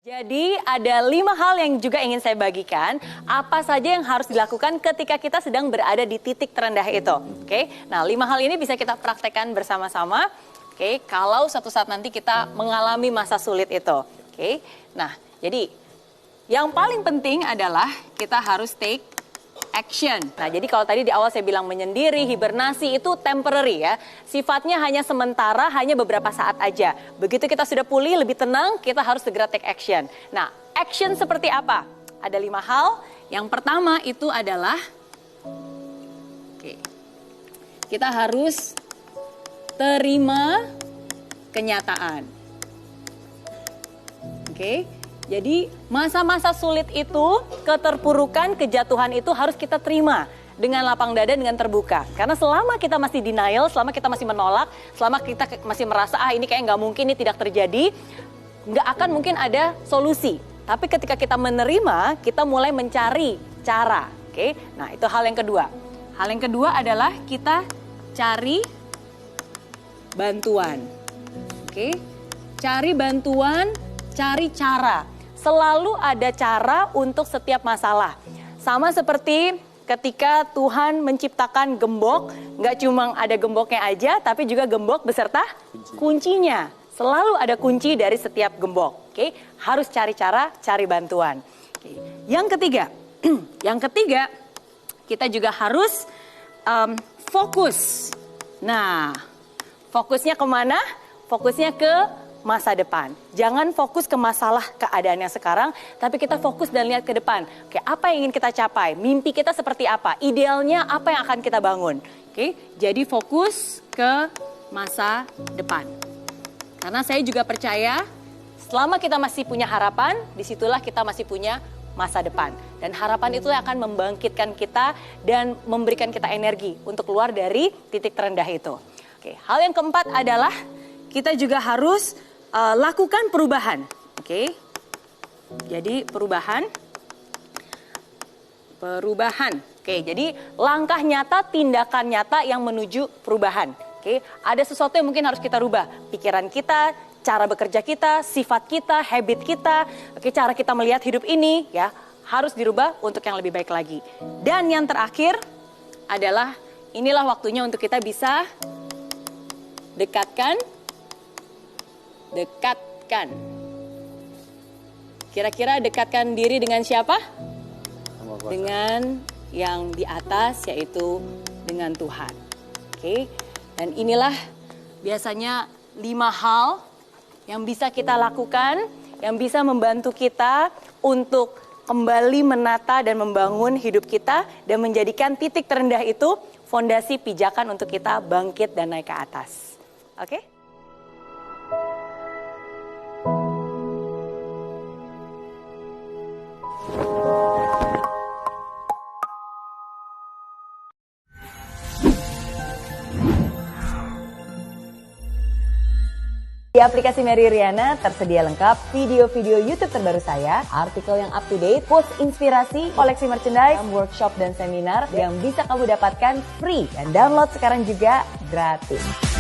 Jadi ada 5 hal yang juga ingin saya bagikan, apa saja yang harus dilakukan ketika kita sedang berada di titik terendah itu. Oke, nah 5 hal ini bisa kita praktekkan bersama-sama. Oke, kalau suatu saat nanti kita mengalami masa sulit itu. Oke, nah jadi yang paling penting adalah kita harus take action. Nah, jadi kalau tadi di awal saya bilang menyendiri, hibernasi itu temporary ya. Sifatnya hanya sementara, hanya beberapa saat aja. Begitu kita sudah pulih, lebih tenang, kita harus segera take action. Nah, action seperti apa? Ada 5 hal. Yang pertama itu adalah, kita harus terima kenyataan. Jadi masa-masa sulit itu, keterpurukan, kejatuhan itu harus kita terima dengan lapang dada, dengan terbuka. Karena selama kita masih denial, selama kita masih menolak, selama kita masih merasa ini kayak nggak mungkin, ini tidak terjadi, nggak akan mungkin ada solusi. Tapi ketika kita menerima, kita mulai mencari cara. Oke, nah itu hal yang kedua. Hal yang kedua adalah kita cari bantuan. Oke, cari bantuan, cari cara. Selalu ada cara untuk setiap masalah. Sama seperti ketika Tuhan menciptakan gembok, nggak cuma ada gemboknya aja, tapi juga gembok beserta kuncinya. Selalu ada kunci dari setiap gembok. Oke, harus cari cara, cari bantuan. Oke. Yang ketiga, kita juga harus fokus. Nah, fokusnya kemana? Fokusnya ke masa depan. Jangan fokus ke masalah keadaan yang sekarang, tapi kita fokus dan lihat ke depan. Oke, apa yang ingin kita capai? Mimpi kita seperti apa? Idealnya apa yang akan kita bangun? Oke, jadi fokus ke masa depan. Karena saya juga percaya, selama kita masih punya harapan, disitulah kita masih punya masa depan. Dan harapan itu akan membangkitkan kita dan memberikan kita energi untuk keluar dari titik terendah itu. Oke, hal yang keempat adalah kita juga harus lakukan perubahan. Oke. Jadi perubahan. Oke, jadi langkah nyata, tindakan nyata yang menuju perubahan. Oke, ada sesuatu yang mungkin harus kita rubah. Pikiran kita, cara bekerja kita, sifat kita, habit kita, oke, cara kita melihat hidup ini ya, harus dirubah untuk yang lebih baik lagi. Dan yang terakhir adalah inilah waktunya untuk kita bisa dekatkan. Kira-kira dekatkan diri dengan siapa? Dengan yang di atas, yaitu dengan Tuhan. Oke. Dan inilah biasanya 5 hal yang bisa kita lakukan, yang bisa membantu kita untuk kembali menata dan membangun hidup kita dan menjadikan titik terendah itu fondasi pijakan untuk kita bangkit dan naik ke atas. Oke? Di aplikasi Mary Riana tersedia lengkap video-video YouTube terbaru saya, artikel yang up to date, post inspirasi, koleksi merchandise, workshop dan seminar yang bisa kamu dapatkan free dan download sekarang juga gratis.